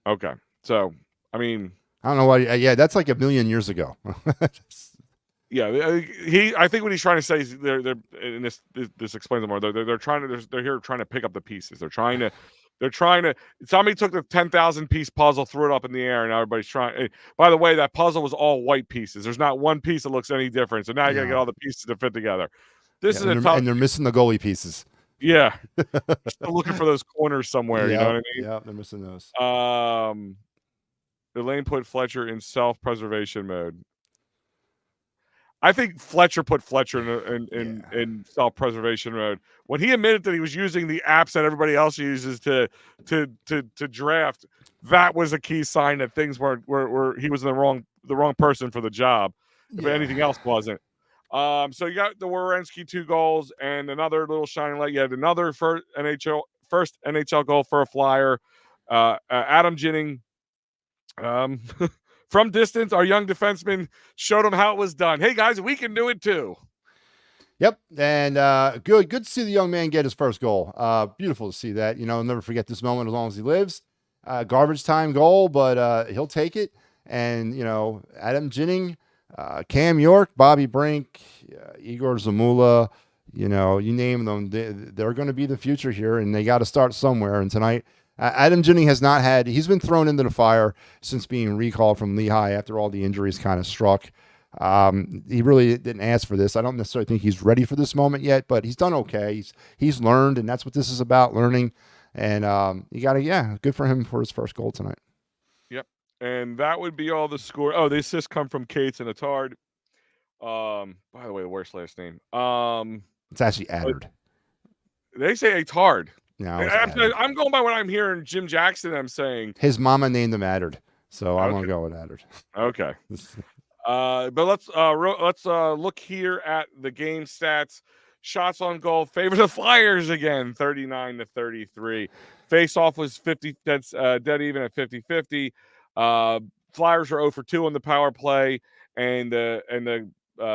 Okay. So, I mean, I don't know why. Yeah, that's like a million years ago. Yeah, I think what he's trying to say is they're and this explains it more. They're here trying to pick up the pieces. They're trying to. Somebody took the 10,000 piece puzzle, threw it up in the air, and everybody's trying. By the way, that puzzle was all white pieces. There's not one piece that looks any different. So now you got to get all the pieces to fit together. And they're missing the goalie pieces. Yeah, still looking for those corners somewhere. You know what I mean? Yeah, they're missing those. Elaine put Fletcher in self-preservation mode. I think Fletcher put Fletcher in self-preservation mode when he admitted that he was using the apps that everybody else uses to draft. That was a key sign that things were he was the wrong person for the job. If anything else wasn't. So you got the Werenski 2 goals and another little shining light. You had another first NHL goal for a Flyer. Adam Ginning. From distance, our young defenseman showed him how it was done. Hey, guys, we can do it too. Yep, and good to see the young man get his first goal. Beautiful to see that. I'll never forget this moment as long as he lives. Garbage time goal, but he'll take it. And, Adam Ginning, Cam York, Bobby Brink, Igor Zamula, you name them. They're going to be the future here, and they got to start somewhere. And tonight, Adam Ginning he's been thrown into the fire since being recalled from Lehigh after all the injuries kind of struck. He really didn't ask for this. I don't necessarily think he's ready for this moment yet, but he's done okay. He's learned, and that's what this is about, learning. And good for him for his first goal tonight. Yep. And that would be all the score. Oh, the assists come from Cates and Attard. By the way, the worst last name. It's actually Attard. They say Attard. No, I'm going by what I'm hearing Jim Jackson. I'm saying his mama named him Attard, so I'm gonna go with Attard. Okay. But let's look here at the game stats. Shots on goal favor the Flyers again, 39-33. Face-off was 50. That's dead even at 50-50. Flyers were 0 for 2 on the power play, and the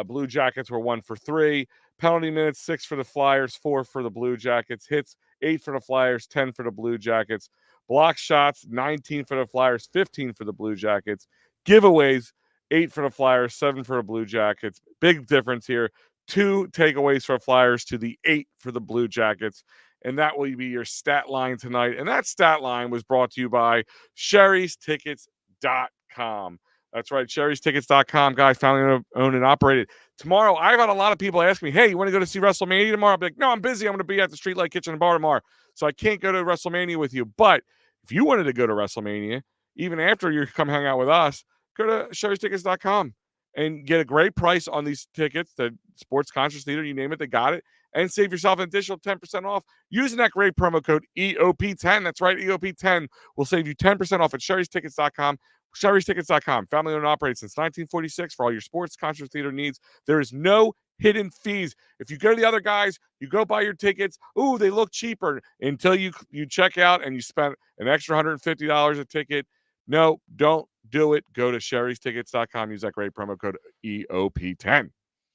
Blue Jackets were 1 for 3. Penalty minutes 6 for the Flyers, 4 for the Blue Jackets. Hits 8 for the Flyers, 10 for the Blue Jackets. Block shots 19 for the Flyers, 15 for the Blue Jackets. Giveaways 8 for the Flyers, 7 for the Blue Jackets. Big difference here. 2 takeaways for Flyers to the 8 for the Blue Jackets. And that will be your stat line tonight. And that stat line was brought to you by Sherry'sTickets.com. That's right, Sherry'sTickets.com, guys, family owned and operated. Tomorrow, I've had a lot of people ask me, hey, you want to go to see WrestleMania tomorrow? I'll be like, no, I'm busy. I'm going to be at the Streetlight Kitchen and Bar tomorrow, so I can't go to WrestleMania with you. But if you wanted to go to WrestleMania, even after you come hang out with us, go to Sherry'sTickets.com and get a great price on these tickets. The Sports Conscious Theater, you name it, they got it. And save yourself an additional 10% off using that great promo code EOP10. That's right, EOP10 will save you 10% off at Sherry'sTickets.com. Sherry'sTickets.com, family owned and operated since 1946 for all your sports conscious theater needs. There is no hidden fees. If you go to the other guys, you go buy your tickets. Ooh, they look cheaper until you check out and you spend an extra $150 a ticket. No, don't do it. Go to Sherry'sTickets.com. Use that great promo code EOP10.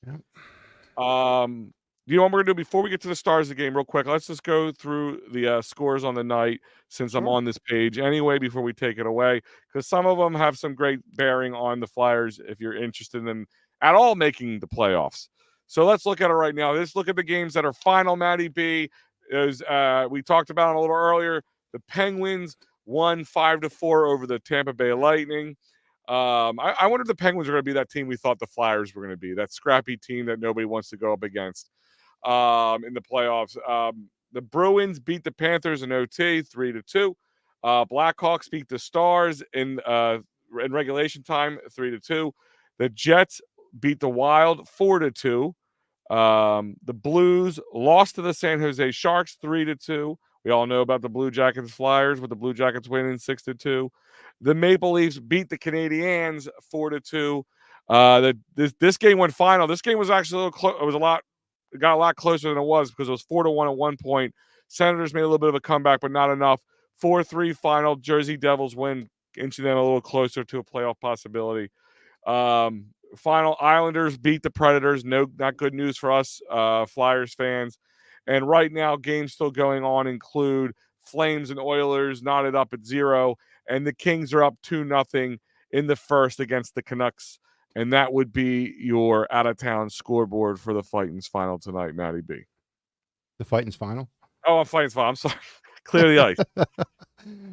Yep. You know what we're going to do before we get to the stars of the game real quick? Let's just go through the scores on the night since I'm on this page anyway before we take it away, because some of them have some great bearing on the Flyers if you're interested in them at all making the playoffs. So let's look at it right now. Let's look at the games that are final, Matty B. As we talked about them a little earlier, the Penguins won 5-4 over the Tampa Bay Lightning. I wonder if the Penguins are going to be that team we thought the Flyers were going to be, that scrappy team that nobody wants to go up against in the playoffs. The Bruins beat the Panthers in OT 3-2. Blackhawks beat the Stars in regulation time 3-2. The Jets beat the Wild 4-2. The Blues lost to the San Jose Sharks 3-2. We all know about the Blue Jackets Flyers, with the Blue Jackets winning 6-2. The Maple Leafs beat the Canadiens 4-2. This game went final. This game was actually a little close. It got a lot closer than it was because it was 4-1 at one point. Senators made a little bit of a comeback, but not enough. 4-3 final. Jersey Devils win, inching them a little closer to a playoff possibility. Final, Islanders beat the Predators. No, not good news for us Flyers fans. And right now, games still going on include Flames and Oilers knotted up at 0, and the Kings are up 2-0 in the first against the Canucks. And that would be your out-of-town scoreboard for the Fightins final tonight, Matty B. The Fightins final? Oh, Fightins final. I'm sorry. Clear the ice.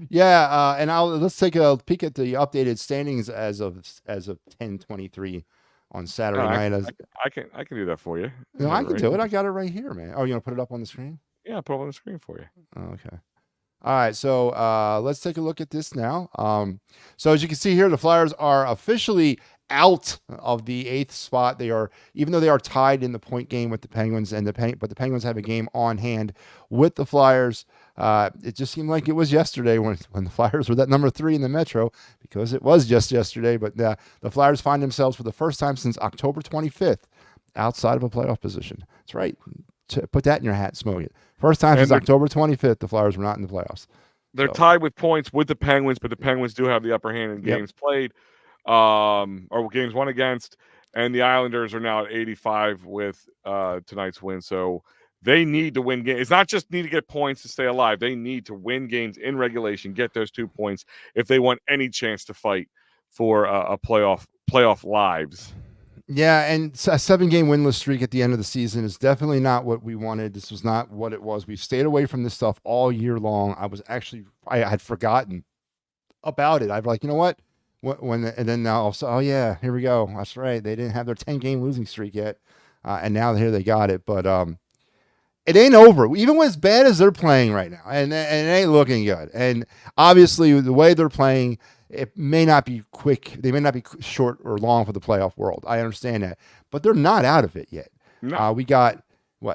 Yeah, and let's take a peek at the updated standings as of 10:23 on Saturday night. I can do that for you. No, I can do it. I got it right here, man. Oh, you want to put it up on the screen? Yeah, put it on the screen for you. Okay. All right, so let's take a look at this now. So as you can see here, the Flyers are officially out of the 8th spot. They are, even though they are tied in the point game with the Penguins, but the Penguins have a game on hand with the Flyers. It just seemed like it was yesterday when the Flyers were that number 3 in the Metro, because it was just yesterday. But the Flyers find themselves for the first time since October 25th outside of a playoff position. That's right. Put that in your hat, smoke it. First time since October 25th, the Flyers were not in the playoffs. They're tied with points with the Penguins, but the Penguins do have the upper hand in games played, or games won against, and the Islanders are now at 85 with tonight's win. So they need to win games. It's not just need to get points to stay alive. They need to win games in regulation, get those 2 points if they want any chance to fight for a playoff lives. Yeah, and a 7-game winless streak at the end of the season is definitely not what we wanted. This was not what it was. We've stayed away from this stuff all year long. I had forgotten about it. I've like, you know what? And then now also, oh yeah, here we go. That's right. They didn't have their 10-game losing streak yet, and now here they got it. But it ain't over. Even as bad as they're playing right now, and it ain't looking good. And obviously, the way they're playing, it may not be quick. They may not be short or long for the playoff world. I understand that, but they're not out of it yet. No. We got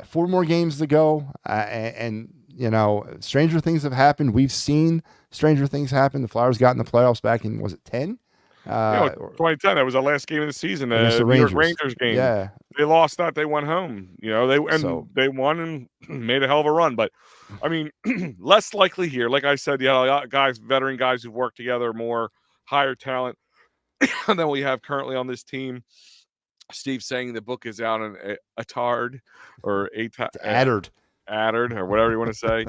4 more games to go, and you know, stranger things have happened. We've seen stranger things happen. The Flyers got in the playoffs back in, was it 10? Or 2010. That was our last game of the season. against the New York Rangers. Rangers game. Yeah. They lost that. They went home. They won and made a hell of a run. But I mean, less likely here. Like I said, veteran guys who've worked together more, higher talent than we have currently on this team. Steve saying the book is out in Atard or Addered or whatever you want to say.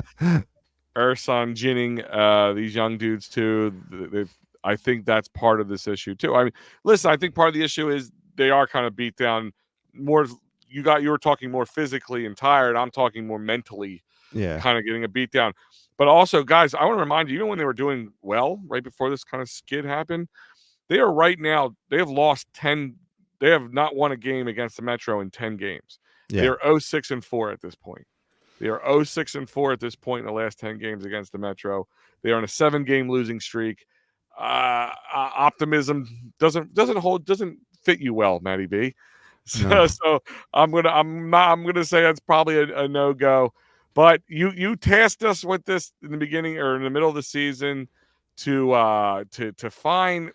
Ersan Jinning, these young dudes too. I think that's part of this issue too. I mean, listen, I think part of the issue is they are kind of beat down more. You were talking more physically and tired. I'm talking more mentally, kind of getting a beat down. But also, guys, I want to remind you, even when they were doing well right before this kind of skid happened, they are right now, they have lost 10. They have not won a game against the Metro in 10 games. Yeah. They are 0-6-4 at this point. They are 0-6-4 at this point in the last 10 games against the Metro. They are on a 7-game losing streak. Optimism doesn't fit you well, Matty B. So I'm gonna say that's probably a no-go. But you tasked us with this in the beginning or in the middle of the season to find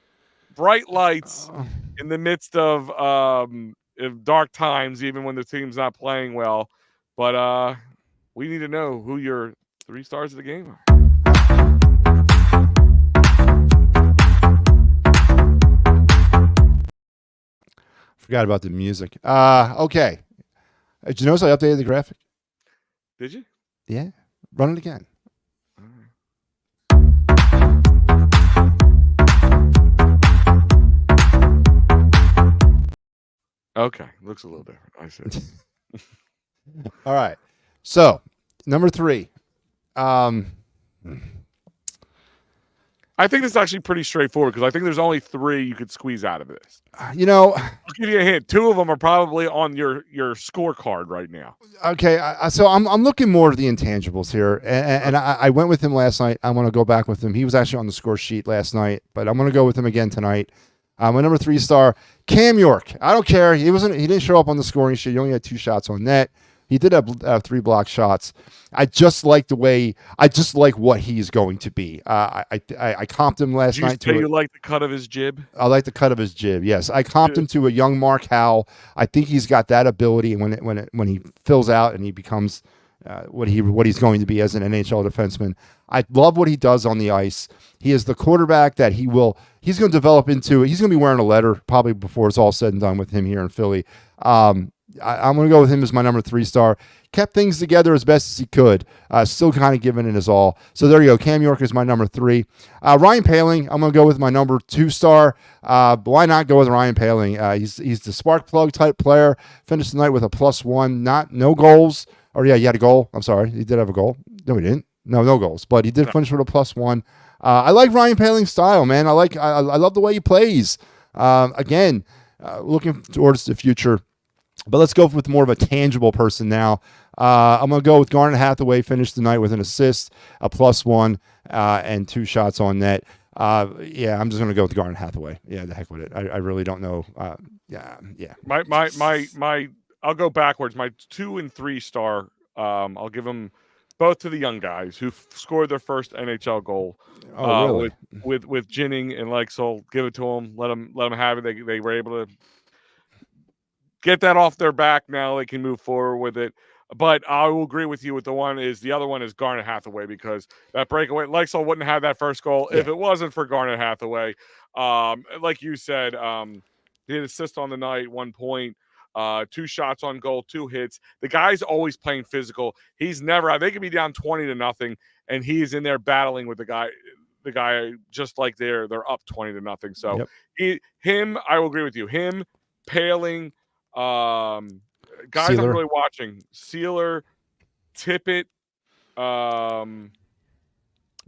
bright lights in the midst of dark times, even when the team's not playing well. But we need to know who your 3 stars of the game are. Forgot about the music. Okay. Did you notice I updated the graphic? Did you? Yeah. Run it again. Okay, looks a little different. I see. All right. So, number 3. I think this is actually pretty straightforward because I think there's only 3 you could squeeze out of this. I'll give you a hint. 2 of them are probably on your scorecard right now. Okay, so I'm looking more at the intangibles here, and I went with him last night. I want to go back with him. He was actually on the score sheet last night, but I'm going to go with him again tonight. My number 3 star, Cam York. I don't care. He didn't show up on the scoring sheet. He only had 2 shots on net. He did have 3 block shots. I just like what he's going to be. I comped him last night. You like the cut of his jib? I like the cut of his jib. Yes, I comped him to a young Mark Howell. I think he's got that ability when he fills out and he becomes what he's going to be as an NHL defenseman. I love what he does on the ice. He is the quarterback that he's going to develop into. He's going to be wearing a letter probably before it's all said and done with him here in Philly. I'm going to go with him as my number 3 star. Kept things together as best as he could. Still kind of giving it his all. So there you go. Cam York is my number 3. Ryan Poehling, I'm going to go with my number 2 star. Why not go with Ryan Poehling? He's the spark plug type player. Finished the night with a +1. No goals. Or yeah, he had a goal. I'm sorry. He did have a goal. No, he didn't. No goals. But he did finish with a +1. I like Ryan Poehling's style, man. I love the way he plays. Again, looking towards the future. But let's go with more of a tangible person now. I'm going to go with Garnet Hathaway. Finished the night with an assist, a +1, and 2 shots on net. I'm just going to go with Garnet Hathaway. Yeah, the heck with it. I really don't know. Yeah. I'll go backwards. My 2 and 3 star. I'll give them both to the young guys who scored their first NHL goal. Oh, really? With Jinning and Lexel. Give it to them. Let them have it. They were able to get that off their back. Now they can move forward with it. But I will agree with you with the other one is Garnet Hathaway, because that breakaway, Lexel wouldn't have that first goal if it wasn't for Garnet Hathaway. Like you said, he had assist on the night, 1 point, 2 shots on goal, 2 hits. The guy's always playing physical. He's never, they could be down 20-0 and he's in there battling with the guy just like they're up 20-0. So I will agree with you. Him, Poehling, guys Sealer. I'm really watching: Sealer, Tippett,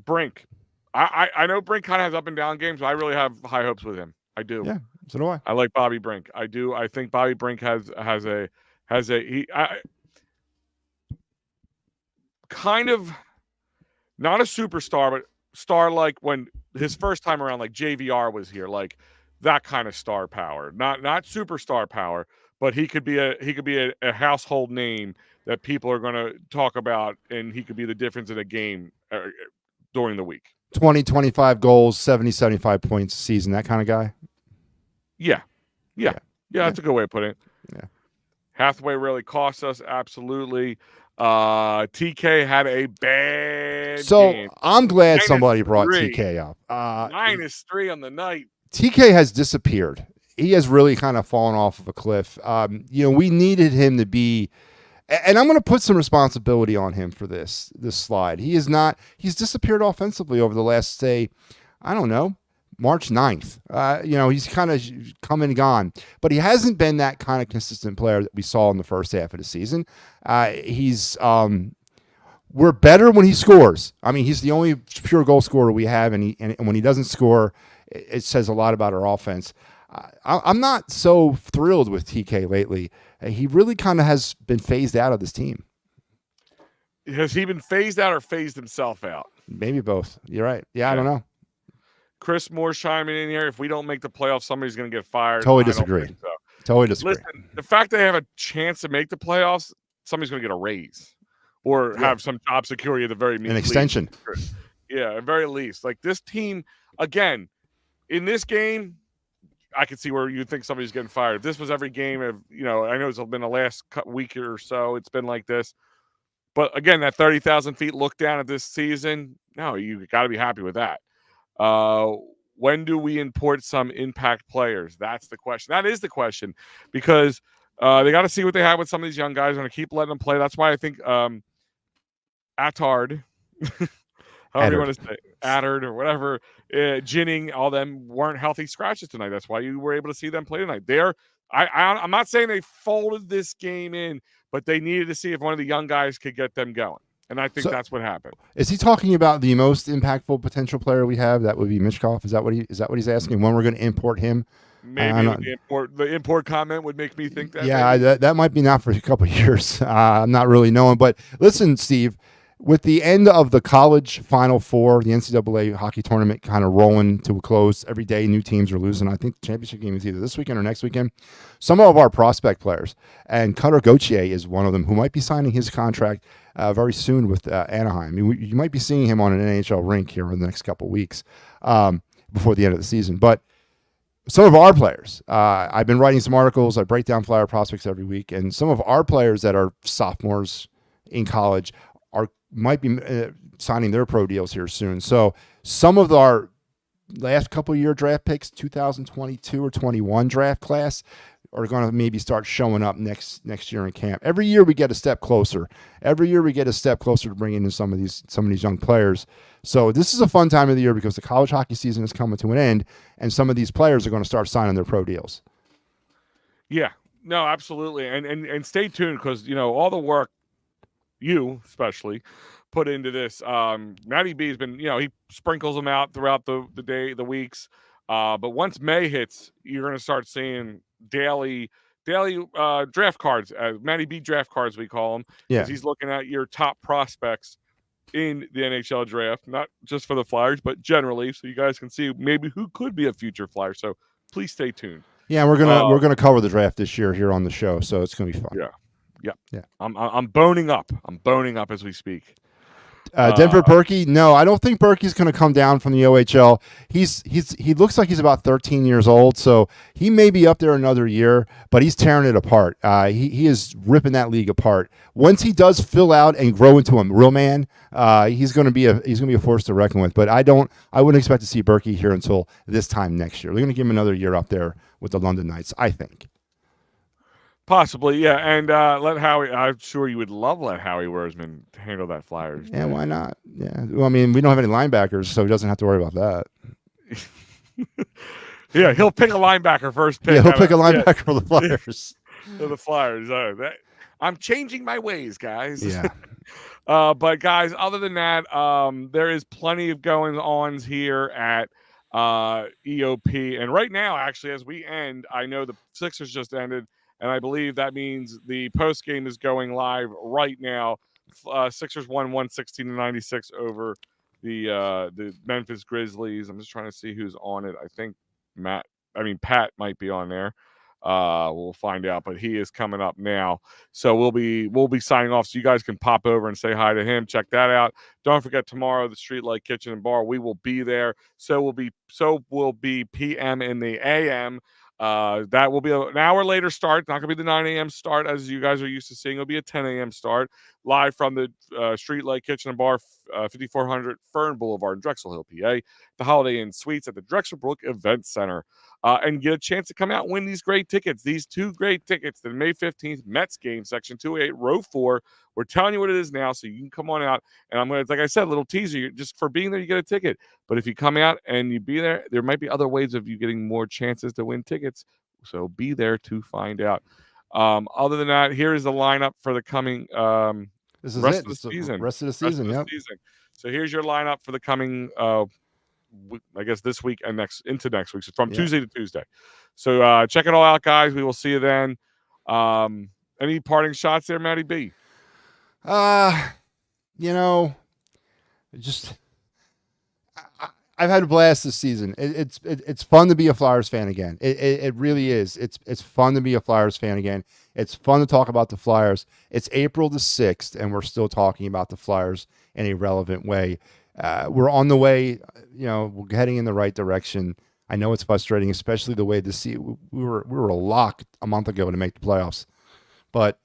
Brink. I know Brink kind of has up and down games, but I really have high hopes with him. I do. Yeah, so do I. I like Bobby Brink. I do. I think Bobby Brink has kind of not a superstar, but star like when his first time around, like JVR was here, like that kind of star power. Not superstar power, but he could be a household name that people are going to talk about, and he could be the difference in a game during the week. 20, 25 goals, 70, 75 points a season, that kind of guy. Yeah. That's a good way of putting it. Yeah. Hathaway really cost us, absolutely. TK had a bad game. I'm glad Minus somebody brought 3. TK up. -3 on the night. TK has disappeared. He has really kind of fallen off of a cliff. We needed him to be, and I'm going to put some responsibility on him for this slide. He's disappeared offensively over the last, say, I don't know, March 9th. He's kind of come and gone, but he hasn't been that kind of consistent player that we saw in the first half of the season. We're better when he scores. I mean, he's the only pure goal scorer we have, and when he doesn't score, it says a lot about our offense. I'm not so thrilled with TK lately. He really kind of has been phased out of this team. Has he been phased out or phased himself out? Maybe both. You're right. Yeah, I don't know. Chris Moore chiming in here. If we don't make the playoffs, somebody's going to get fired. Totally disagree. Totally disagree. Listen, the fact they have a chance to make the playoffs, somebody's going to get a raise or have some job security at the very least. An extension. Yeah, at very least. Like this team, again, in this game, I could see where you think somebody's getting fired. If this was every game of, I know it's been the last week or so, it's been like this. But again, that 30,000 feet look down at this season, no, you got to be happy with that. When do we import some impact players? That's the question. That is the question, because they got to see what they have with some of these young guys. They're going to keep letting them play. That's why I think Attard, however you want to say, Attard or whatever, Ginning, all them weren't healthy scratches tonight. That's why you were able to see them play tonight. I'm not saying they folded this game in, but they needed to see if one of the young guys could get them going. And I think that's what happened. Is he talking about the most impactful potential player we have? That would be Michkov. Is that what he's asking? When we're going to import him? Maybe the import comment would make me think that. Yeah, that might be not for a couple of years. I'm not really knowing. But listen, Steve, with the end of the college Final Four, the NCAA hockey tournament kind of rolling to a close, every day new teams are losing. I think the championship game is either this weekend or next weekend. Some of our prospect players, and Cutter Gauthier is one of them, who might be signing his contract very soon with Anaheim. I mean, you might be seeing him on an NHL rink here in the next couple of weeks before the end of the season. But some of our players, I've been writing some articles. I break down Flyer prospects every week, and some of our players that are sophomores in college might be signing their pro deals here soon. So some of our last couple of year draft picks, 2022 or 21 draft class, are going to maybe start showing up next year in camp. Every year we get a step closer. Every year we get a step closer to bringing in some of these young players. So this is a fun time of the year because the college hockey season is coming to an end, and some of these players are going to start signing their pro deals. Yeah, no, absolutely, and stay tuned because all the work you especially put into this. Matty B has been, he sprinkles them out throughout the weeks. But once May hits, you're going to start seeing daily draft cards, Matty B draft cards, we call them. Yeah. He's looking at your top prospects in the NHL draft, not just for the Flyers, but generally, so you guys can see maybe who could be a future Flyer. So please stay tuned. Yeah, we're gonna cover the draft this year here on the show, so it's gonna be fun. Yeah. I'm boning up. I'm boning up as we speak. Denver Berkey, no, I don't think Berkey's going to come down from the OHL. He looks like he's about 13 years old, so he may be up there another year, but he's tearing it apart. He is ripping that league apart. Once he does fill out and grow into a real man, he's going to be a force to reckon with. But I wouldn't expect to see Berkey here until this time next year. They're going to give him another year up there with the London Knights, I think. Possibly, yeah, and let Howie. I'm sure you would let Howie Wurzman handle that Flyers. Yeah, why not? Yeah, well, I mean, we don't have any linebackers, so he doesn't have to worry about that. Yeah, he'll pick a linebacker first pick. Yeah, he'll pick a linebacker for the Flyers. For the Flyers. I'm changing my ways, guys. Yeah. But guys, other than that, there is plenty of going ons here at EOP, and right now, actually, as we end, I know the Sixers just ended. And I believe that means the post game is going live right now. Sixers won 116-96 over the Memphis Grizzlies. I'm just trying to see who's on it. I think Pat might be on there. We'll find out, but he is coming up now. So we'll be signing off. So you guys can pop over and say hi to him. Check that out. Don't forget tomorrow, the Streetlight Kitchen and Bar. We will be there. So will be PM in the AM. That will be an hour later start. Not going to be the 9 a.m. start as you guys are used to seeing. It'll be a 10 a.m. start live from the Street Light Kitchen and Bar, 5400 Fern Boulevard in Drexel Hill, PA. The Holiday Inn Suites at the Drexel Brook Event Center. And get a chance to come out and win these great tickets. These 2 great tickets, the May 15th Mets game, Section 208, Row 4. We're telling you what it is now, so you can come on out. And I'm going to, like I said, a little teaser. Just for being there, you get a ticket. But if you come out and you be there, there might be other ways of you getting more chances to win tickets. So be there to find out. Other than that, here is the lineup for the coming This is rest it. of the season. Rest of the season. Yep. So here's your lineup for the coming I guess this week and into next week. So from Tuesday to Tuesday. So check it all out, guys. We will see you then. Any parting shots there, Matty B? You know, just I've had a blast this season. It's fun to be a Flyers fan again. It really is. It's fun to be a Flyers fan again. It's fun to talk about the Flyers. It's April the 6th, and we're still talking about the Flyers in a relevant way. We're on the way. You know, we're heading in the right direction. I know it's frustrating, especially the way we were a lock a month ago to make the playoffs. But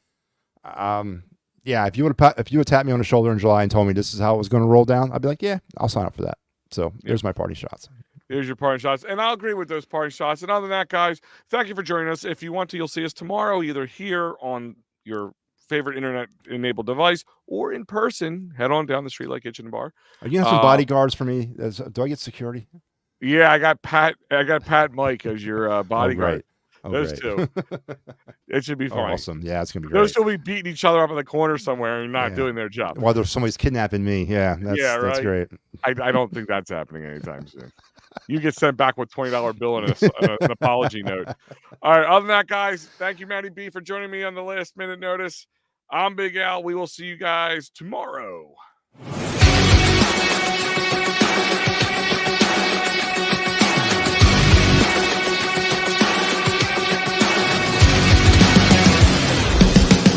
yeah, if you would tapped me on the shoulder in July and told me this is how it was going to roll down, I'd be like, yeah, I'll sign up for that. So here's my party shots. Here's your party shots. And I'll agree with those party shots. And other than that, guys, thank you for joining us. If you want to, you'll see us tomorrow, either here on your favorite internet-enabled device or in person. Head on down the Street Light Kitchen and Bar. Are you gonna have some bodyguards for me? Do I get security? Yeah, I got Pat Mike as your bodyguard. Those two. It should be fun. Awesome. Yeah, it's gonna be great. Those two will be beating each other up in the corner somewhere and not doing their job. While there's somebody's kidnapping me. Yeah, that's great. I don't think that's happening anytime soon. You get sent back with $20 bill and an apology note. All right. Other than that, guys, thank you, Matty B, for joining me on the last minute notice. I'm Big Al. We will see you guys tomorrow.